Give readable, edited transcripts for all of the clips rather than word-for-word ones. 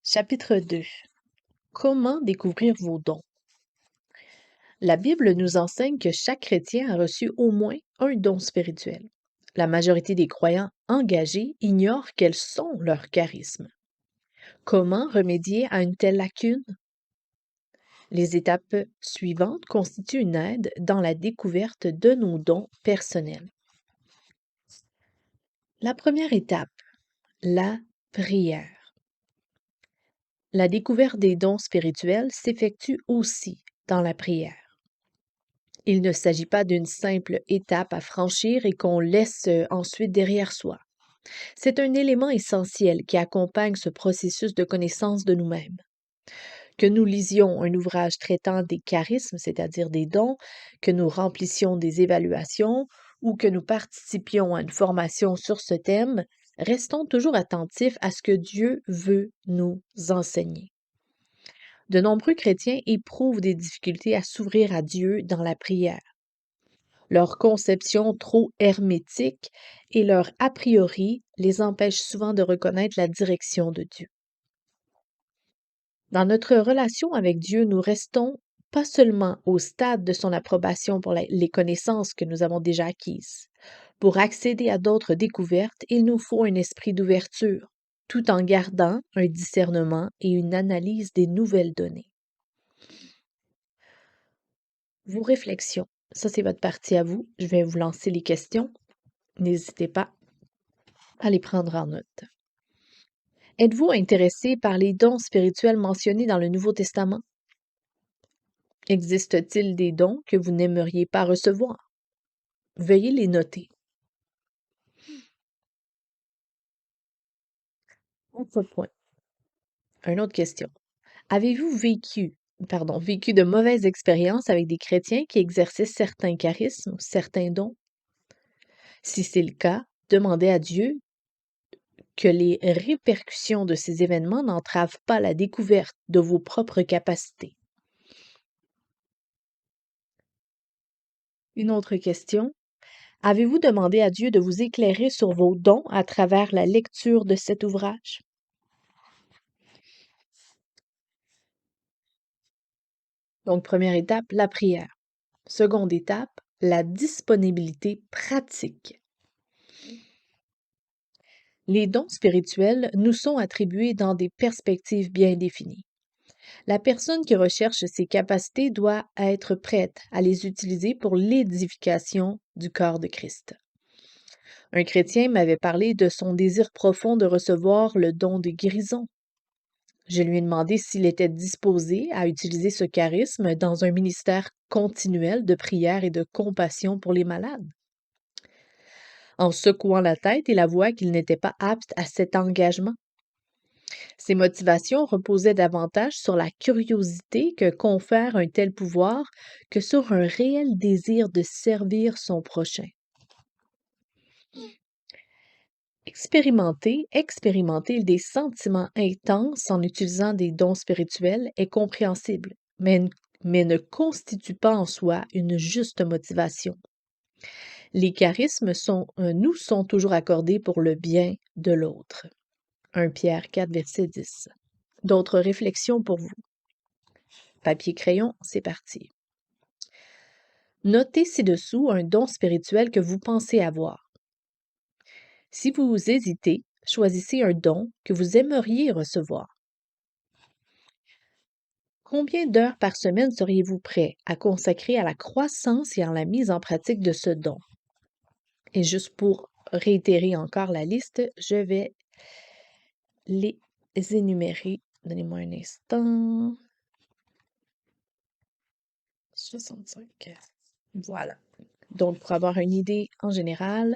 Chapitre 2. Comment découvrir vos dons? La Bible nous enseigne que chaque chrétien a reçu au moins un don spirituel. La majorité des croyants engagés ignorent quels sont leurs charismes. Comment remédier à une telle lacune? Les étapes suivantes constituent une aide dans la découverte de nos dons personnels. La première étape, la prière. La découverte des dons spirituels s'effectue aussi dans la prière. Il ne s'agit pas d'une simple étape à franchir et qu'on laisse ensuite derrière soi. C'est un élément essentiel qui accompagne ce processus de connaissance de nous-mêmes. Que nous lisions un ouvrage traitant des charismes, c'est-à-dire des dons, que nous remplissions des évaluations ou que nous participions à une formation sur ce thème, restons toujours attentifs à ce que Dieu veut nous enseigner. De nombreux chrétiens éprouvent des difficultés à s'ouvrir à Dieu dans la prière. Leur conception trop hermétique et leur a priori les empêchent souvent de reconnaître la direction de Dieu. Dans notre relation avec Dieu, nous restons pas seulement au stade de son approbation pour les connaissances que nous avons déjà acquises. Pour accéder à d'autres découvertes, il nous faut un esprit d'ouverture, tout en gardant un discernement et une analyse des nouvelles données. Vos réflexions. Ça, c'est votre partie à vous. Je vais vous lancer les questions. N'hésitez pas à les prendre en note. Êtes-vous intéressé par les dons spirituels mentionnés dans le Nouveau Testament? Existe-t-il des dons que vous n'aimeriez pas recevoir? Veuillez les noter. Autre point. Une autre question. Avez-vous vécu de mauvaises expériences avec des chrétiens qui exerçaient certains charismes, certains dons? Si c'est le cas, demandez à Dieu que les répercussions de ces événements n'entravent pas la découverte de vos propres capacités. Une autre question. Avez-vous demandé à Dieu de vous éclairer sur vos dons à travers la lecture de cet ouvrage? Donc, première étape, la prière. Seconde étape, la disponibilité pratique. Les dons spirituels nous sont attribués dans des perspectives bien définies. La personne qui recherche ces capacités doit être prête à les utiliser pour l'édification du corps de Christ. Un chrétien m'avait parlé de son désir profond de recevoir le don de guérison. Je lui ai demandé s'il était disposé à utiliser ce charisme dans un ministère continuel de prière et de compassion pour les malades. En secouant la tête, il avoua qu'il n'était pas apte à cet engagement. Ses motivations reposaient davantage sur la curiosité que confère un tel pouvoir que sur un réel désir de servir son prochain. Expérimenter des sentiments intenses en utilisant des dons spirituels est compréhensible, mais ne constitue pas en soi une juste motivation. Les charismes nous sont toujours accordés pour le bien de l'autre. 1 Pierre 4, verset 10. D'autres réflexions pour vous. Papier-crayon, c'est parti. Notez ci-dessous un don spirituel que vous pensez avoir. Si vous hésitez, choisissez un don que vous aimeriez recevoir. Combien d'heures par semaine seriez-vous prêt à consacrer à la croissance et à la mise en pratique de ce don? Et juste pour réitérer encore la liste, je vais les énumérer. Donnez-moi un instant. 65. Voilà. Donc, pour avoir une idée en général,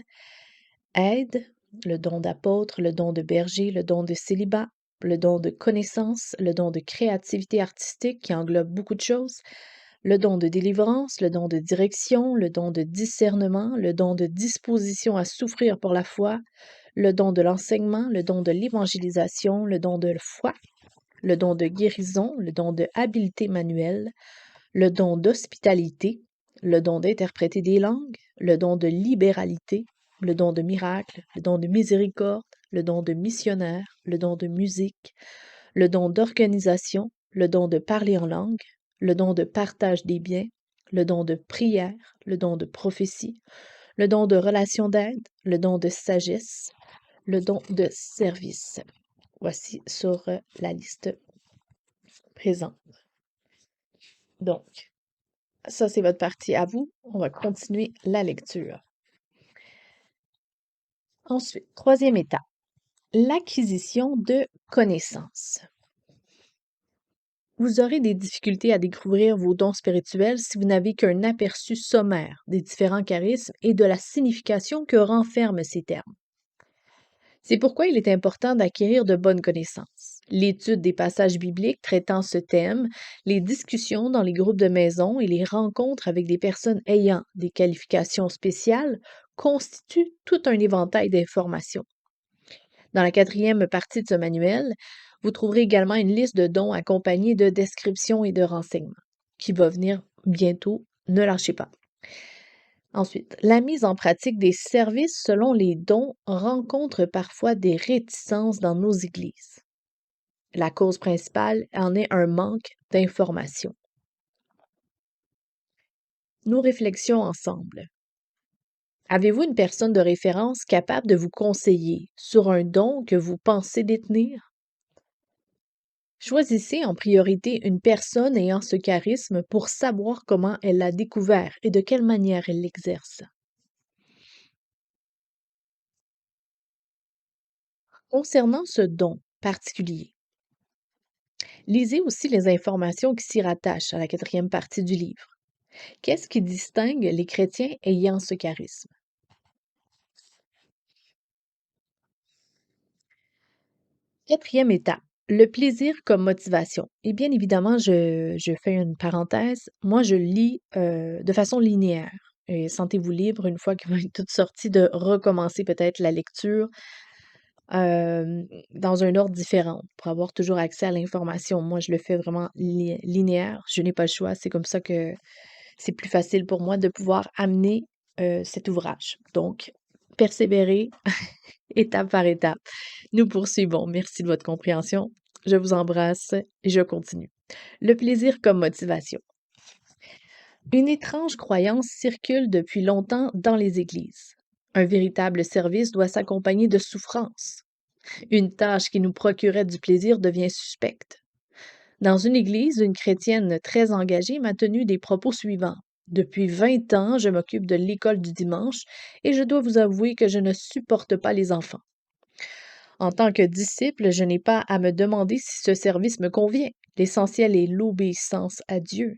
aide, le don d'apôtre, le don de berger, le don de célibat, le don de connaissance, le don de créativité artistique qui englobe beaucoup de choses, le don de délivrance, le don de direction, le don de discernement, le don de disposition à souffrir pour la foi, le don de l'enseignement, le don de l'évangélisation, le don de la foi, le don de guérison, le don de habileté manuelle, le don d'hospitalité, le don d'interpréter des langues, le don de libéralité, le don de miracle, le don de miséricorde, le don de missionnaire, le don de musique, le don d'organisation, le don de parler en langue, le don de partage des biens, le don de prière, le don de prophétie, le don de relation d'aide, le don de sagesse, le don de service. Voici sur la liste présente. Donc, ça, c'est votre partie à vous. On va continuer la lecture. Ensuite, troisième étape, l'acquisition de connaissances. Vous aurez des difficultés à découvrir vos dons spirituels si vous n'avez qu'un aperçu sommaire des différents charismes et de la signification que renferment ces termes. C'est pourquoi il est important d'acquérir de bonnes connaissances. L'étude des passages bibliques traitant ce thème, les discussions dans les groupes de maison et les rencontres avec des personnes ayant des qualifications spéciales constituent tout un éventail d'informations. Dans la quatrième partie de ce manuel, vous trouverez également une liste de dons accompagnée de descriptions et de renseignements qui va venir bientôt. Ne lâchez pas. Ensuite, la mise en pratique des services selon les dons rencontre parfois des réticences dans nos églises. La cause principale en est un manque d'information. Nos réflexions ensemble. Avez-vous une personne de référence capable de vous conseiller sur un don que vous pensez détenir? Choisissez en priorité une personne ayant ce charisme pour savoir comment elle l'a découvert et de quelle manière elle l'exerce. Concernant ce don particulier, lisez aussi les informations qui s'y rattachent à la quatrième partie du livre. Qu'est-ce qui distingue les chrétiens ayant ce charisme? Quatrième étape, le plaisir comme motivation. Et bien évidemment, je fais une parenthèse. Moi, je lis de façon linéaire. Et sentez-vous libre, une fois que vous êtes toutes sorties, de recommencer peut-être la lecture dans un ordre différent pour avoir toujours accès à l'information. Moi, je le fais vraiment linéaire. Je n'ai pas le choix. C'est comme ça que c'est plus facile pour moi de pouvoir amener cet ouvrage. Donc, persévérer étape par étape. Nous poursuivons. Merci de votre compréhension. Je vous embrasse et je continue. Le plaisir comme motivation. Une étrange croyance circule depuis longtemps dans les églises. Un véritable service doit s'accompagner de souffrance. Une tâche qui nous procurait du plaisir devient suspecte. Dans une église, une chrétienne très engagée m'a tenu des propos suivants. Depuis 20 ans, je m'occupe de l'école du dimanche et je dois vous avouer que je ne supporte pas les enfants. En tant que disciple, je n'ai pas à me demander si ce service me convient. L'essentiel est l'obéissance à Dieu.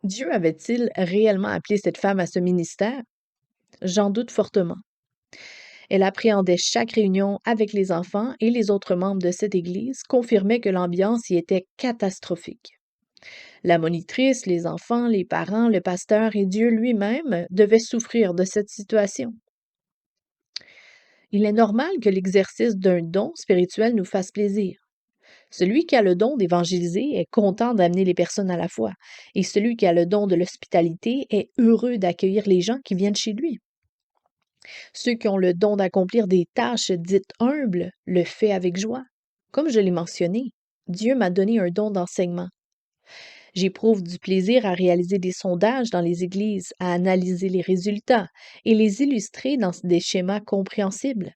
Dieu avait-il réellement appelé cette femme à ce ministère? J'en doute fortement. Elle appréhendait chaque réunion avec les enfants et les autres membres de cette église confirmaient que l'ambiance y était catastrophique. La monitrice, les enfants, les parents, le pasteur et Dieu lui-même devaient souffrir de cette situation. Il est normal que l'exercice d'un don spirituel nous fasse plaisir. Celui qui a le don d'évangéliser est content d'amener les personnes à la foi, et celui qui a le don de l'hospitalité est heureux d'accueillir les gens qui viennent chez lui. Ceux qui ont le don d'accomplir des tâches dites humbles le fait avec joie. Comme je l'ai mentionné, Dieu m'a donné un don d'enseignement. J'éprouve du plaisir à réaliser des sondages dans les églises, à analyser les résultats et les illustrer dans des schémas compréhensibles.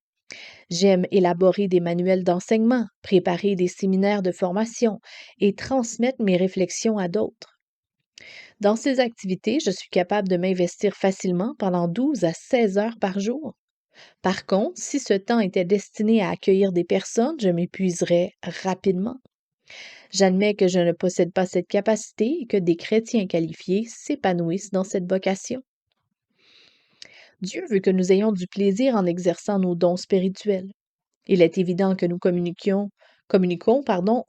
J'aime élaborer des manuels d'enseignement, préparer des séminaires de formation et transmettre mes réflexions à d'autres. Dans ces activités, je suis capable de m'investir facilement pendant 12 à 16 heures par jour. Par contre, si ce temps était destiné à accueillir des personnes, je m'épuiserais rapidement. J'admets que je ne possède pas cette capacité et que des chrétiens qualifiés s'épanouissent dans cette vocation. Dieu veut que nous ayons du plaisir en exerçant nos dons spirituels. Il est évident que nous communiquons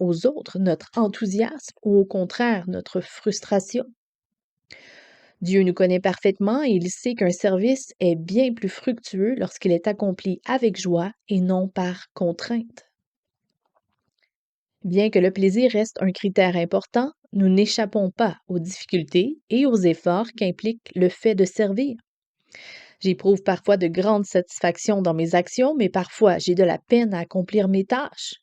aux autres notre enthousiasme ou au contraire notre frustration. Dieu nous connaît parfaitement et il sait qu'un service est bien plus fructueux lorsqu'il est accompli avec joie et non par contrainte. Bien que le plaisir reste un critère important, nous n'échappons pas aux difficultés et aux efforts qu'implique le fait de servir. J'éprouve parfois de grandes satisfactions dans mes actions, mais parfois j'ai de la peine à accomplir mes tâches.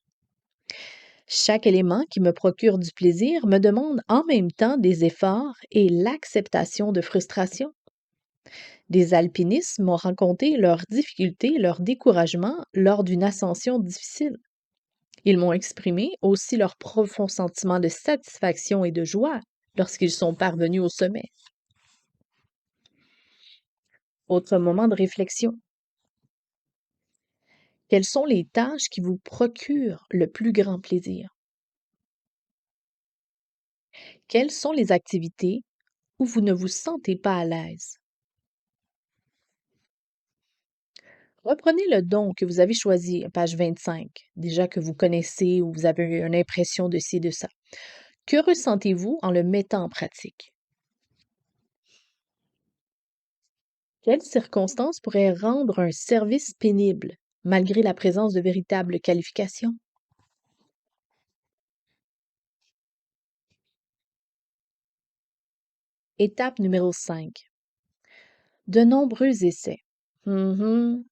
Chaque élément qui me procure du plaisir me demande en même temps des efforts et l'acceptation de frustration. Des alpinistes m'ont raconté leurs difficultés, leurs découragements lors d'une ascension difficile. Ils m'ont exprimé aussi leur profond sentiment de satisfaction et de joie lorsqu'ils sont parvenus au sommet. Autre moment de réflexion. Quelles sont les tâches qui vous procurent le plus grand plaisir? Quelles sont les activités où vous ne vous sentez pas à l'aise? Reprenez le don que vous avez choisi, page 25, déjà que vous connaissez ou vous avez une impression de ci, de ça. Que ressentez-vous en le mettant en pratique? Quelles circonstances pourraient rendre un service pénible, malgré la présence de véritables qualifications? Étape numéro 5. De nombreux essais. Mhm.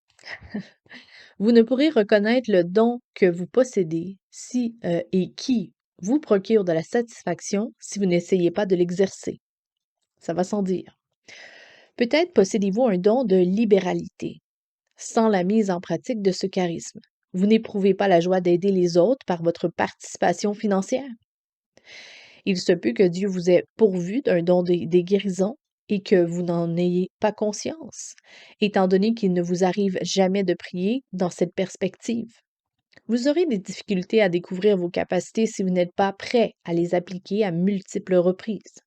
Vous ne pourrez reconnaître le don que vous possédez si et qui vous procure de la satisfaction si vous n'essayez pas de l'exercer. Ça va sans dire. Peut-être possédez-vous un don de libéralité. Sans la mise en pratique de ce charisme, vous n'éprouvez pas la joie d'aider les autres par votre participation financière. Il se peut que Dieu vous ait pourvu d'un don des guérisons et que vous n'en ayez pas conscience, étant donné qu'il ne vous arrive jamais de prier dans cette perspective. Vous aurez des difficultés à découvrir vos capacités si vous n'êtes pas prêt à les appliquer à multiples reprises.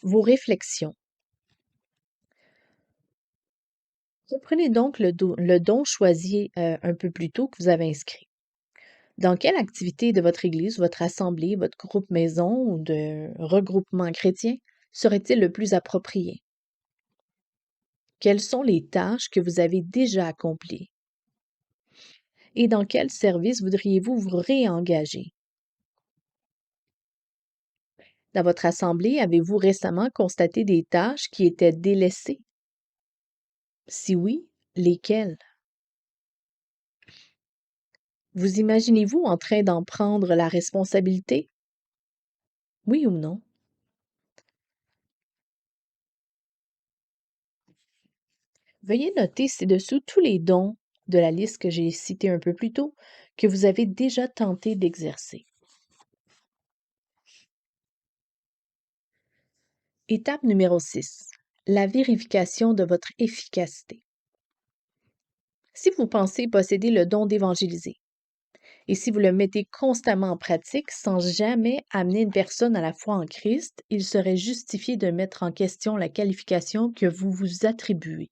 Vos réflexions. Reprenez donc le don choisi un peu plus tôt que vous avez inscrit. Dans quelle activité de votre Église, votre assemblée, votre groupe maison ou de regroupement chrétien serait-il le plus approprié? Quelles sont les tâches que vous avez déjà accomplies? Et dans quel service voudriez-vous vous réengager? Dans votre assemblée, avez-vous récemment constaté des tâches qui étaient délaissées? Si oui, lesquelles? Vous imaginez-vous en train d'en prendre la responsabilité? Oui ou non? Veuillez noter ci-dessous tous les dons de la liste que j'ai citée un peu plus tôt que vous avez déjà tenté d'exercer. Étape numéro 6. La vérification de votre efficacité. Si vous pensez posséder le don d'évangéliser, et si vous le mettez constamment en pratique sans jamais amener une personne à la foi en Christ, il serait justifié de mettre en question la qualification que vous vous attribuez.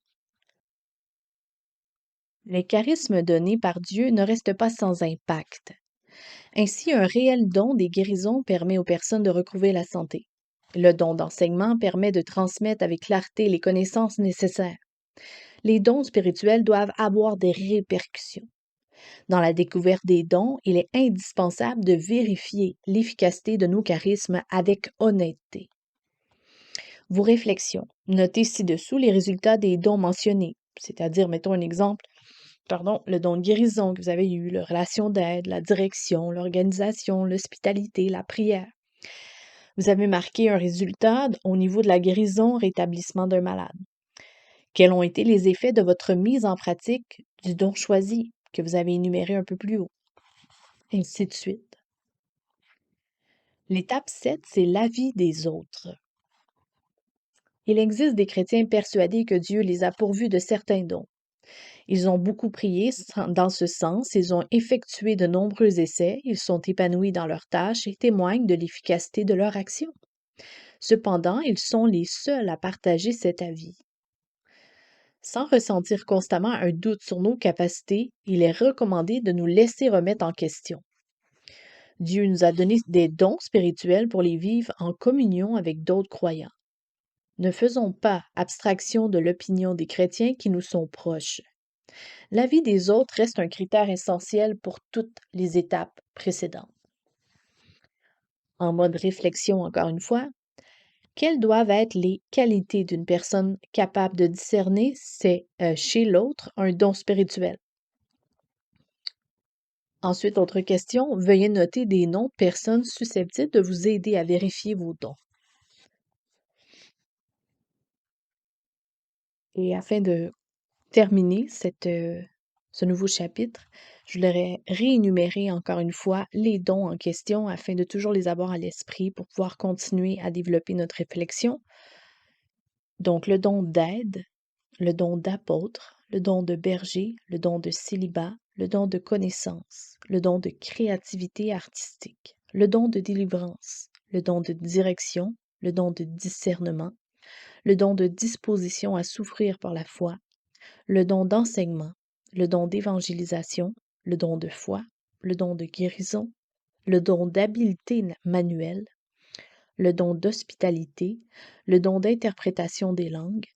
Les charismes donnés par Dieu ne restent pas sans impact. Ainsi, un réel don des guérisons permet aux personnes de retrouver la santé. Le don d'enseignement permet de transmettre avec clarté les connaissances nécessaires. Les dons spirituels doivent avoir des répercussions. Dans la découverte des dons, il est indispensable de vérifier l'efficacité de nos charismes avec honnêteté. Vos réflexions. Notez ci-dessous les résultats des dons mentionnés, c'est-à-dire, mettons un exemple, le don de guérison que vous avez eu, la relation d'aide, la direction, l'organisation, l'hospitalité, la prière. Vous avez marqué un résultat au niveau de la guérison, rétablissement d'un malade. Quels ont été les effets de votre mise en pratique du don choisi que vous avez énuméré un peu plus haut? Ainsi de suite. L'étape 7, c'est l'avis des autres. Il existe des chrétiens persuadés que Dieu les a pourvus de certains dons. Ils ont beaucoup prié dans ce sens, ils ont effectué de nombreux essais, ils sont épanouis dans leurs tâches et témoignent de l'efficacité de leur action. Cependant, ils sont les seuls à partager cet avis. Sans ressentir constamment un doute sur nos capacités, il est recommandé de nous laisser remettre en question. Dieu nous a donné des dons spirituels pour les vivre en communion avec d'autres croyants. Ne faisons pas abstraction de l'opinion des chrétiens qui nous sont proches. L'avis des autres reste un critère essentiel pour toutes les étapes précédentes. En mode réflexion, encore une fois, quelles doivent être les qualités d'une personne capable de discerner c'est chez l'autre un don spirituel? Ensuite, autre question, veuillez noter des noms de personnes susceptibles de vous aider à vérifier vos dons. Et afin de terminer ce nouveau chapitre, je voudrais réénumérer encore une fois les dons en question afin de toujours les avoir à l'esprit pour pouvoir continuer à développer notre réflexion. Donc, le don d'aide, le don d'apôtre, le don de berger, le don de célibat, le don de connaissance, le don de créativité artistique, le don de délivrance, le don de direction, le don de discernement, le don de disposition à souffrir par la foi, le don d'enseignement, le don d'évangélisation, le don de foi, le don de guérison, le don d'habileté manuelle, le don d'hospitalité, le don d'interprétation des langues,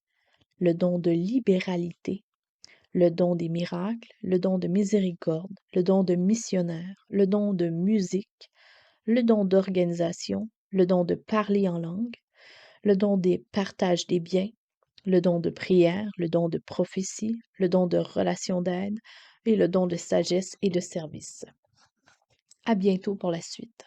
le don de libéralité, le don des miracles, le don de miséricorde, le don de missionnaire, le don de musique, le don d'organisation, le don de parler en langue, le don des partages des biens, le don de prière, le don de prophétie, le don de relation d'aide et le don de sagesse et de service. À bientôt pour la suite.